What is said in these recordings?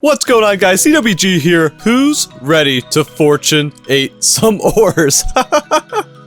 What's going on, guys? CWG here. Who's ready to fortune 8 some ores?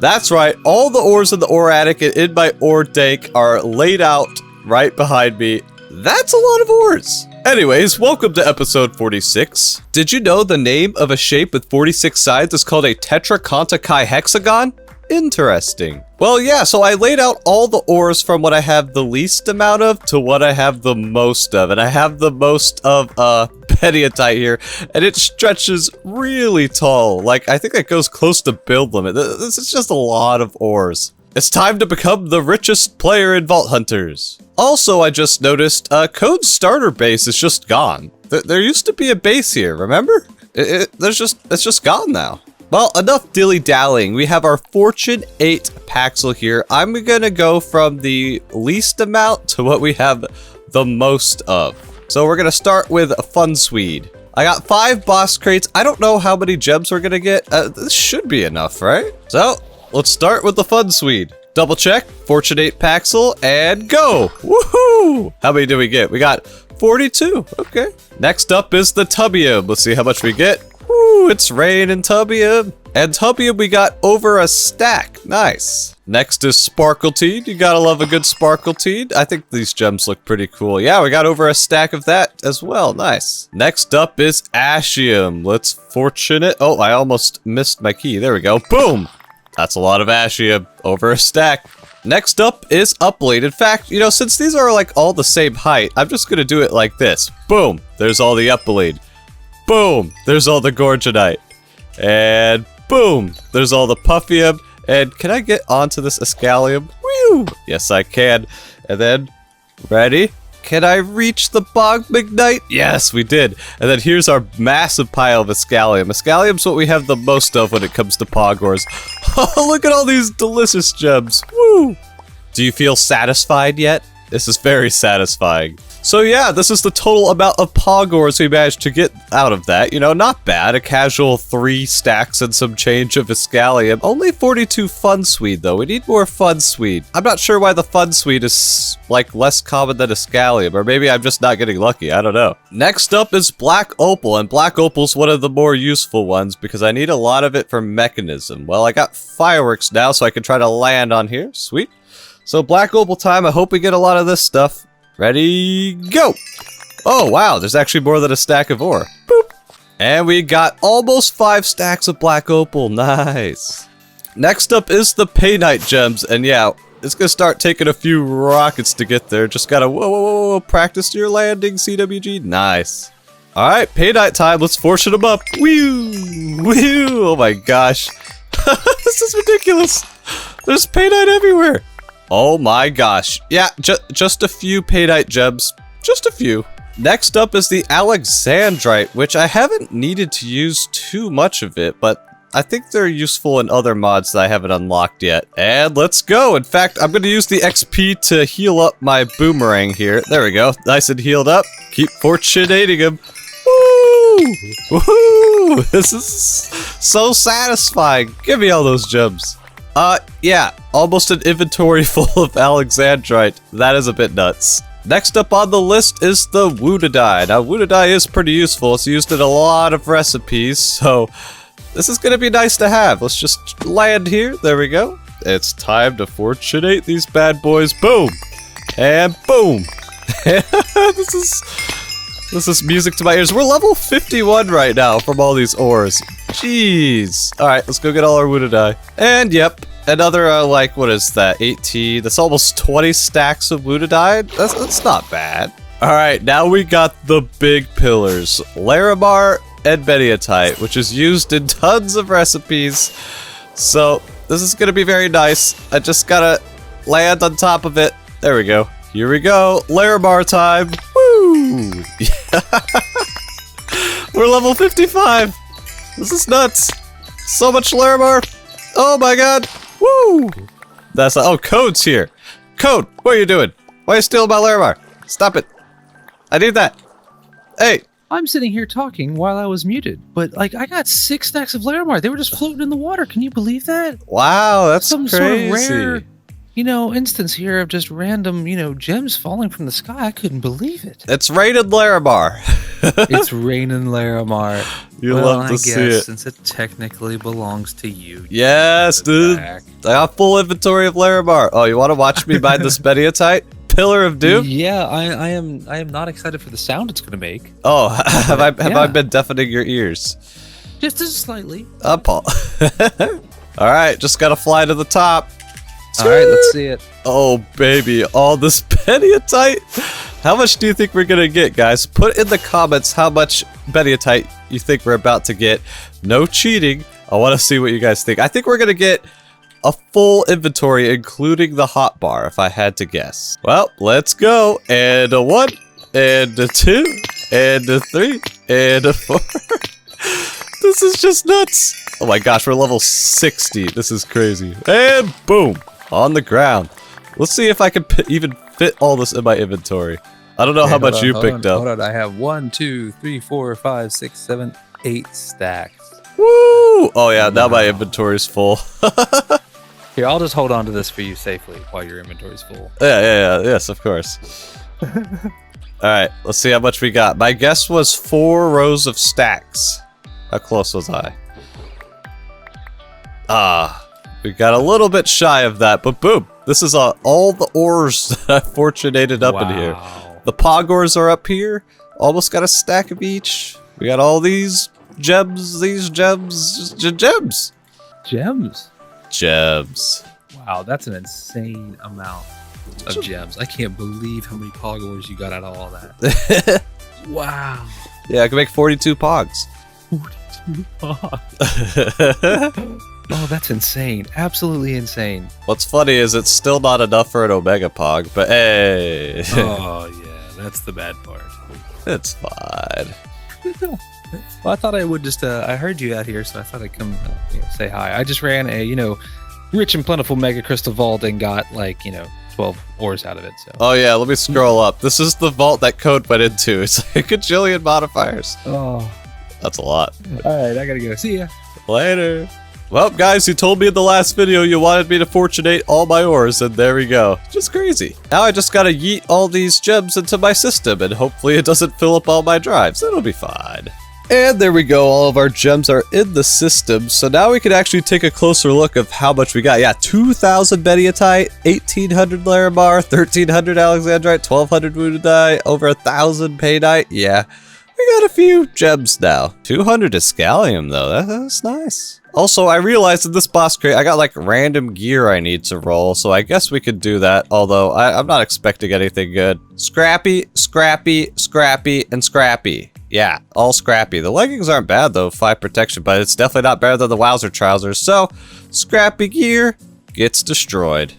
That's right, all the ores in the ore attic and in my ore tank are laid out right behind me. That's a lot of ores. Anyways, welcome to episode 46. Did you know the name of a shape with 46 sides is called a tetracontichihexagon? Interesting. Well, yeah, so I laid out all the ores from what I have the least amount of to what I have the most of. And I have the most of Pediatite here, and it stretches really tall. Like, I think it goes close to build limit. This is just a lot of ores. It's time to become the richest player in Vault Hunters. Also, I just noticed Code's starter base is just gone. There used to be a base here, remember? It's just gone now. Well, enough dilly-dallying. We have our Fortune 8 Paxel here. I'm gonna go from the least amount to what we have the most of. So we're gonna start with a Fun Swede. I got 5 boss crates. I don't know how many gems we're gonna get. This should be enough, right? So, let's start with the Fun Swede. Double check, Fortune 8 Paxel, and go! Woohoo! How many do we get? We got 42, okay. Next up is the Tubium. Let's see how much we get. Woo, it's rain and Tubium. And Tubium, we got over a stack. Nice. Next is Sparkletine. You gotta love a good Sparkletine. I think these gems look pretty cool. Yeah, we got over a stack of that as well. Nice. Next up is Ashium. Let's fortune it. Oh, I almost missed my key. There we go. Boom. That's a lot of Ashium. Over a stack. Next up is Upblade. In fact, you know, since these are like all the same height, I'm just gonna do it like this. Boom. There's all the Upblade. Boom! There's all the Gorgonite. And boom! There's all the Puffium. And can I get onto this Escalium? Woo! Yes, I can. And then, ready? Can I reach the Bogmignite? Yes, we did. And then here's our massive pile of Escalium. Escalium's what we have the most of when it comes to Pogors. Oh, look at all these delicious gems. Woo! Do you feel satisfied yet? This is very satisfying. So yeah, this is the total amount of Pogors we managed to get out of that. You know, not bad. A casual 3 stacks and some change of Escalium. Only 42 Fun Swede though. We need more Fun Swede. I'm not sure why the Fun Swede is like less common than Escalium, or maybe I'm just not getting lucky. I don't know. Next up is Black Opal, and Black Opal's one of the more useful ones because I need a lot of it for mechanism. Well, I got fireworks now, so I can try to land on here. Sweet. So Black Opal time. I hope we get a lot of this stuff. Ready, go! Oh, wow, there's actually more than a stack of ore. Boop! And we got almost 5 stacks of Black Opal. Nice. Next up is the Paynite gems. And yeah, it's gonna start taking a few rockets to get there. Just gotta, whoa, practice your landing, CWG. Nice. Alright, Paynite time. Let's fortune them up. Woo! Woo! Oh my gosh. This is ridiculous. There's Paynite everywhere. Oh my gosh. Yeah, just a few Paynite gems. Just a few. Next up is the Alexandrite, which I haven't needed to use too much of it, but I think they're useful in other mods that I haven't unlocked yet. And let's go. In fact, I'm going to use the XP to heal up my boomerang here. There we go. Nice and healed up. Keep fortunating him. Woo! Woohoo! This is so satisfying. Give me all those gems. Yeah, almost an inventory full of Alexandrite. That is a bit nuts. Next up on the list is the Woodadie. Now, Woodadie is pretty useful. It's used in a lot of recipes, so this is gonna be nice to have. Let's just land here. There we go. It's time to fortunate these bad boys. Boom! And boom! This is music to my ears. We're level 51 right now from all these ores. Jeez. Alright, let's go get all our Woodadie. And yep, another, like, what is that? 18. That's almost 20 stacks of Woodadie. That's not bad. Alright, now we got the big pillars. Larimar and Mediatite, which is used in tons of recipes. So, this is gonna be very nice. I just gotta land on top of it. There we go. Here we go. Larimar time. Woo! We're level 55. This is nuts. So much Larimar. Oh my god. Woo! That's oh, Code's here. Code, what are you doing? Why are you stealing my Larimar? Stop it. I need that. Hey. I'm sitting here talking while I was muted, but like I got 6 stacks of Larimar. They were just floating in the water. Can you believe that? Wow, that's some crazy. Sort of rare, instance here of just random, gems falling from the sky. I couldn't believe it. It's rated Larimar. It's raining Laramar. You well, love to I see guess it. since it technically belongs to you. Yes, dude. I got full inventory of Laramar. Oh, you want to watch me buy this Mediatite? Pillar of Doom? Yeah, I am not excited for the sound it's going to make. Oh, have I been deafening your ears? Just as slightly. Paul. All right, just got to fly to the top. All right, let's see it. Oh, baby. All this Mediatite. How much do you think we're going to get, guys? Put in the comments how much Mediatite you think we're about to get. No cheating. I want to see what you guys think. I think we're going to get a full inventory, including the hotbar, if I had to guess. Well, let's go. And a 1, and a 2, and a 3, and a 4. This is just nuts. Oh my gosh, we're level 60. This is crazy. And boom, on the ground. Let's see if I can even fit all this in my inventory. I don't know how much you picked up. Hold on, I have 1, 2, 3, 4, 5, 6, 7, 8 stacks. Woo! Oh yeah, now my inventory's full. Here, I'll just hold on to this for you safely while your inventory's full. Yes, of course. Alright, let's see how much we got. My guess was 4 rows of stacks. How close was I? We got a little bit shy of that, but boom. This is all the ores that I fortunated up in here. The pog ores are up here. Almost got a stack of each. We got all these gems, gems. Gems. Wow, that's an insane amount of gems. I can't believe how many pog ores you got out of all that. Wow. Yeah, I can make 42 pogs. 42 pogs. Oh, that's insane. Absolutely insane. What's funny is it's still not enough for an Omega Pog, but hey. Oh, yeah, that's the bad part. It's fine. Well, I thought I would just, I heard you out here, so I thought I'd come say hi. I just ran a, rich and plentiful Mega Crystal Vault and got, 12 ores out of it, so. Oh, yeah, let me scroll up. This is the vault that code went into. It's like a gajillion modifiers. Oh. That's a lot. All right, I gotta go. See ya. Later. Well, guys, you told me in the last video you wanted me to fortunate all my ores, and there we go. Just crazy. Now I just gotta yeet all these gems into my system, and hopefully it doesn't fill up all my drives. It'll be fine. And there we go, all of our gems are in the system, so now we can actually take a closer look of how much we got. Yeah, 2,000 Mediatite, 1,800 Laramar, 1,300 Alexandrite, 1,200 Woundite, over 1,000 Paydite. Yeah, we got a few gems now. 200 Escalium, though. That's nice. Also, I realized in this boss crate, I got random gear I need to roll, so I guess we could do that, although I'm not expecting anything good. Scrappy, scrappy, scrappy, and scrappy. Yeah, all scrappy. The leggings aren't bad though, 5 protection, but it's definitely not better than the Wowzer trousers, so scrappy gear gets destroyed.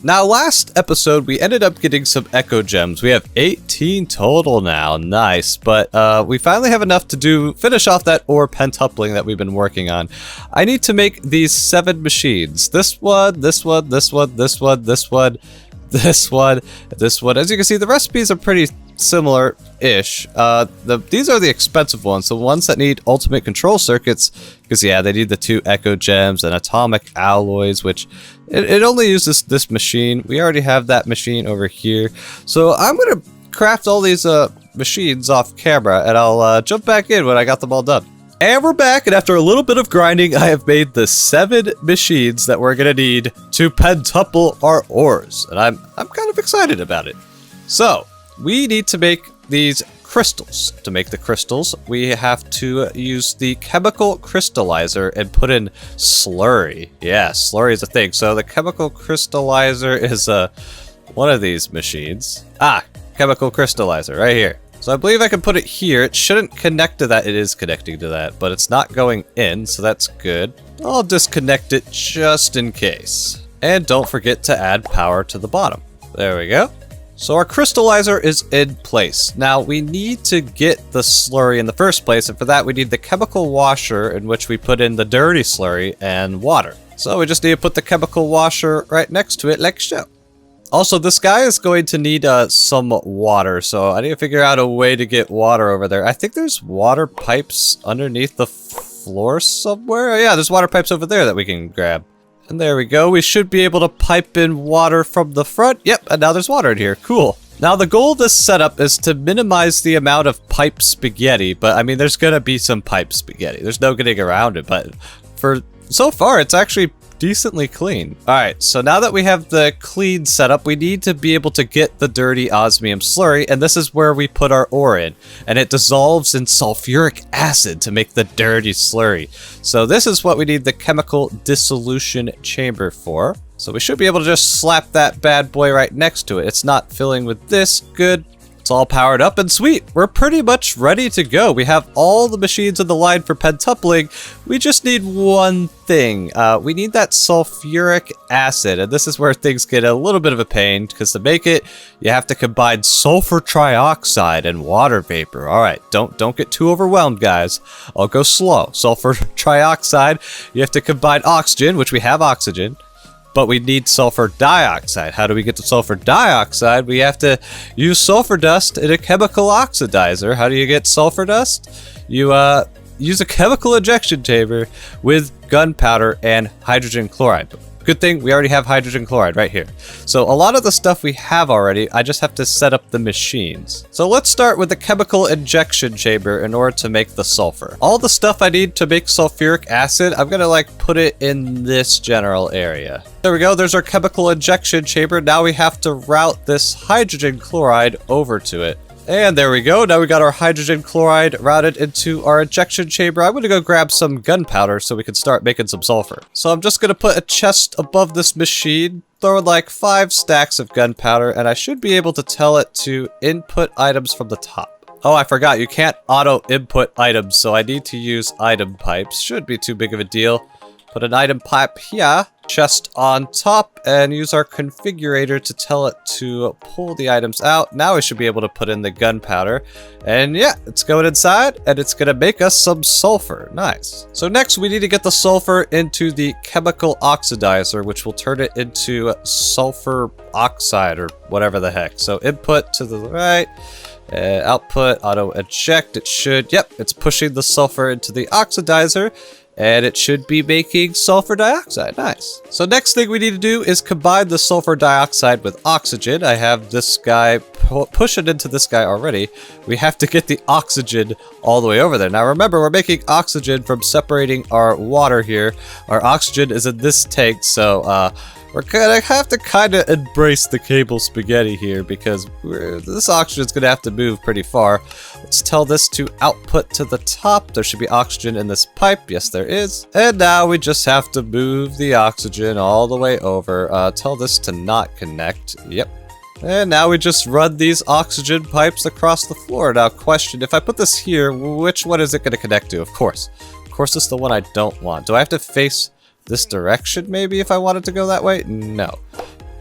Now, last episode, we ended up getting some Echo Gems. We have 18 total now. Nice. But we finally have enough to finish off that ore pentupling that we've been working on. I need to make these 7 machines. This one, this one, this one, this one, this one, this one, this one. As you can see, the recipes are pretty similar-ish. These are the expensive ones, the ones that need ultimate control circuits, because yeah, they need the 2 Echo Gems and atomic alloys, which it only uses this machine. We already have that machine over here, so I'm gonna craft all these machines off camera, and I'll jump back in when I got them all done. And we're back, and after a little bit of grinding, I have made the 7 machines that we're gonna need to pentuple our ores, and I'm kind of excited about it. So we need to make these crystals. To make the crystals, we have to use the chemical crystallizer and put in slurry. Yeah, slurry is a thing. So the chemical crystallizer is one of these machines. Chemical crystallizer right here. So I believe I can put it here. It shouldn't connect to that. It is connecting to that, but it's not going in, so that's good. I'll disconnect it just in case. And don't forget to add power to the bottom. There we go. So our crystallizer is in place. Now we need to get the slurry in the first place, and for that we need the chemical washer in which we put in the dirty slurry and water. So we just need to put the chemical washer right next to it like so. Also, this guy is going to need some water, so I need to figure out a way to get water over there. I think there's water pipes underneath the floor somewhere. Oh, yeah, there's water pipes over there that we can grab. And there we go. We should be able to pipe in water from the front. Yep, and now there's water in here. Cool. Now the goal of this setup is to minimize the amount of pipe spaghetti, but I mean there's gonna be some pipe spaghetti. There's no getting around it, but for so far it's actually decently clean. Alright, so now that we have the clean setup, we need to be able to get the dirty osmium slurry, and this is where we put our ore in, and it dissolves in sulfuric acid to make the dirty slurry. So this is what we need the chemical dissolution chamber for. So we should be able to just slap that bad boy right next to it. It's not filling with this. Good. It's all powered up and sweet. We're pretty much ready to go. We have all the machines in the line for pentupling. We just need one thing. We need that sulfuric acid, and this is where things get a little bit of a pain, because to make it, you have to combine sulfur trioxide and water vapor. All right, don't get too overwhelmed, guys. I'll go slow. Sulfur trioxide, you have to combine oxygen, which we have oxygen. But we need sulfur dioxide. How do we get the sulfur dioxide? We have to use sulfur dust in a chemical oxidizer. How do you get sulfur dust? You use a chemical injection chamber with gunpowder and hydrogen chloride. Good thing we already have hydrogen chloride right here. So a lot of the stuff we have already, I just have to set up the machines. So let's start with the chemical injection chamber in order to make the sulfur. All the stuff I need to make sulfuric acid, I'm gonna like put it in this general area. There we go, there's our chemical injection chamber. Now we have to route this hydrogen chloride over to it. And there we go. Now we got our hydrogen chloride routed into our injection chamber. I'm going to go grab some gunpowder so we can start making some sulfur. So I'm just going to put a chest above this machine, throw in like 5 stacks of gunpowder, and I should be able to tell it to input items from the top. Oh, I forgot. You can't auto input items, so I need to use item pipes. Shouldn't be too big of a deal. Put an item pipe here, chest on top, and use our configurator to tell it to pull the items out. Now we should be able to put in the gunpowder. And yeah, it's going inside, and it's going to make us some sulfur. Nice. So next, we need to get the sulfur into the chemical oxidizer, which will turn it into sulfur oxide, or whatever the heck. So input to the right. Output, auto eject. It should, yep, it's pushing the sulfur into the oxidizer. And it should be making sulfur dioxide. Nice. So next thing we need to do is combine the sulfur dioxide with oxygen. I have this guy push it into this guy already. We have to get the oxygen all the way over there. Now remember, we're making oxygen from separating our water here. Our oxygen is in this tank, so we're gonna have to kind of embrace the cable spaghetti here, because this oxygen is gonna have to move pretty far. Let's tell this to output to the top. There should be oxygen in this pipe. Yes, there is. And now we just have to move the oxygen all the way over. Tell this to not connect. Yep. And now we just run these oxygen pipes across the floor. Now question, if I put this here, which one is it gonna connect to? Of course it's the one I don't want. Do I have to face this direction maybe if I wanted to go that way? No.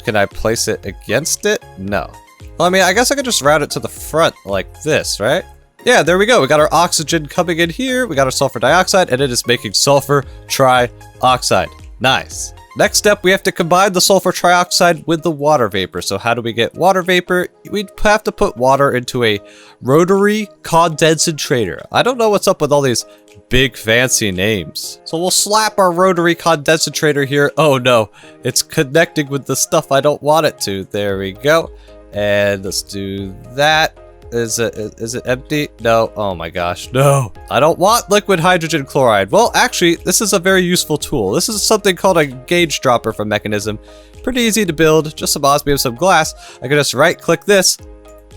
Can I place it against it? No. Well, I mean, I guess I could just route it to the front like this, right? Yeah, there we go. We got our oxygen coming in here. We got our sulfur dioxide, and it is making sulfur trioxide. Nice. Next step, we have to combine the sulfur trioxide with the water vapor. So how do we get water vapor? We'd have to put water into a rotary condensator. I don't know what's up with all these big fancy names. So we'll slap our rotary condensator here. Oh no, it's connecting with the stuff I don't want it to. There we go. And let's do that. Is it empty? No. Oh my gosh, no. I don't want liquid hydrogen chloride. Well, actually, this is a very useful tool. This is something called a gauge dropper from Mechanism. Pretty easy to build, just some osmium, some glass. I can just right click this,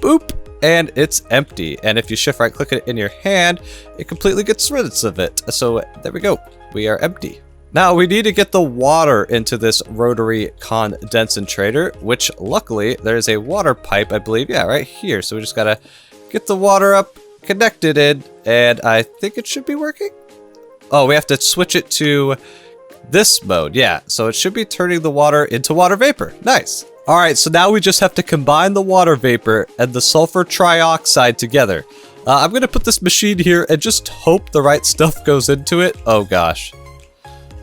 boop, and it's empty. And if you shift right click it in your hand, it completely gets rid of it. So there we go, we are empty. Now we need to get the water into this rotary condensator, which luckily there's a water pipe, I believe. Yeah, right here. So we just gotta get the water up, connect it in, and I think it should be working. Oh, we have to switch it to this mode. Yeah, so it should be turning the water into water vapor. Nice. All right, so now we just have to combine the water vapor and the sulfur trioxide together. I'm gonna put this machine here and just hope the right stuff goes into it. Oh gosh.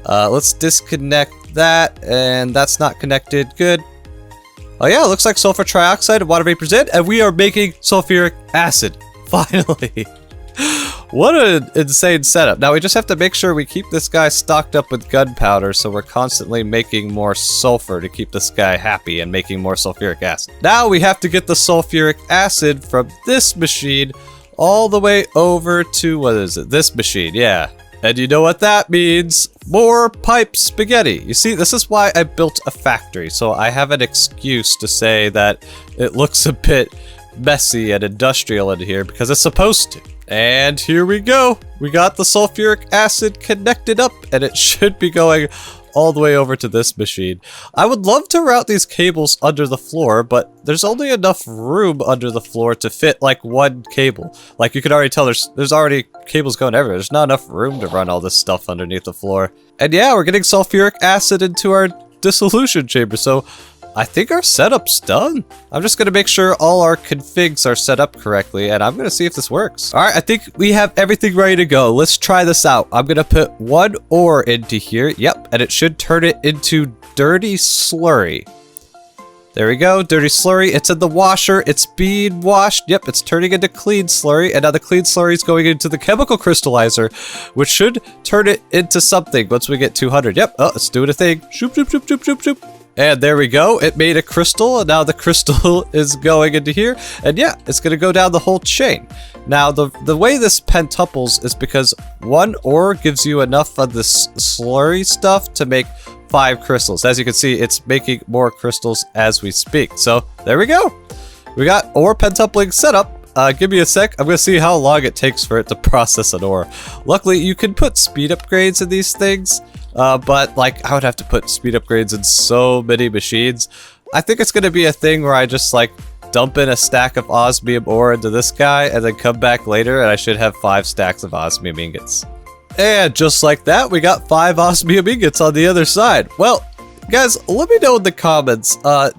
Let's disconnect that, and that's not connected. Good. Oh yeah, it looks like sulfur trioxide and water vapor's in, and we are making sulfuric acid. Finally. What an insane setup. Now we just have to make sure we keep this guy stocked up with gunpowder so we're constantly making more sulfur to keep this guy happy and making more sulfuric acid. Now we have to get the sulfuric acid from this machine all the way over to, what is it? This machine, yeah. And you know what that means? More pipe spaghetti. You see, this is why I built a factory, so I have an excuse to say that it looks a bit messy and industrial in here because it's supposed to. And here we go. We got the sulfuric acid connected up, and it should be going all the way over to this machine. I would love to route these cables under the floor, but there's only enough room under the floor to fit like one cable. Like you can already tell there's already cables going everywhere. There's not enough room to run all this stuff underneath the floor. And yeah, we're getting sulfuric acid into our dissolution chamber, so I think our setup's done. I'm just gonna make sure all our configs are set up correctly, and I'm gonna see if this works. All right, I think we have everything ready to go. Let's try this out. I'm gonna put one ore into here. Yep, and it should turn it into dirty slurry. There we go, dirty slurry. It's in the washer. It's being washed. Yep, it's turning into clean slurry, and now the clean slurry is going into the chemical crystallizer, which should turn it into something once we get 200. Yep, oh, it's doing a thing. Shoop, shoop, shoop, shoop, shoop, shoop. And there we go. It made a crystal, and now the crystal is going into here. And yeah, it's going to go down the whole chain. Now, the way this pentuples is because one ore gives you enough of this slurry stuff to make 5 crystals. As you can see, it's making more crystals as we speak. So there we go. We got ore pentupling set up. Give me a sec. I'm going to see how long it takes for it to process an ore. Luckily, you can put speed upgrades in these things. But like I would have to put speed upgrades in so many machines. I think it's going to be a thing where I just like dump in a stack of osmium ore into this guy and then come back later and I should have 5 stacks of osmium ingots. And just like that, we got 5 osmium ingots on the other side. Well, guys, let me know in the comments,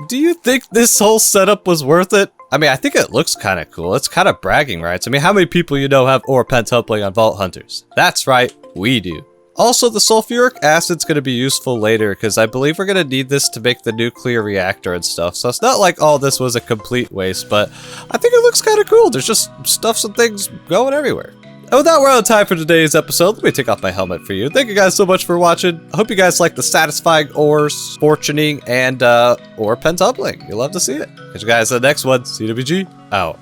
do you think this whole setup was worth it? I mean, I think it looks kind of cool. It's kind of bragging rights. I mean, how many people you know have ore pentupling on Vault Hunters? That's right, we do. Also, the sulfuric acid's going to be useful later because I believe we're going to need this to make the nuclear reactor and stuff. So it's not like all this was a complete waste, but I think it looks kind of cool. There's just stuff and things going everywhere. And with that, we're out of time for today's episode. Let me take off my helmet for you. Thank you guys so much for watching. I hope you guys like the satisfying ores, fortuning, and ore pentupling. You'll love to see it. Catch you guys in the next one. CWG, out.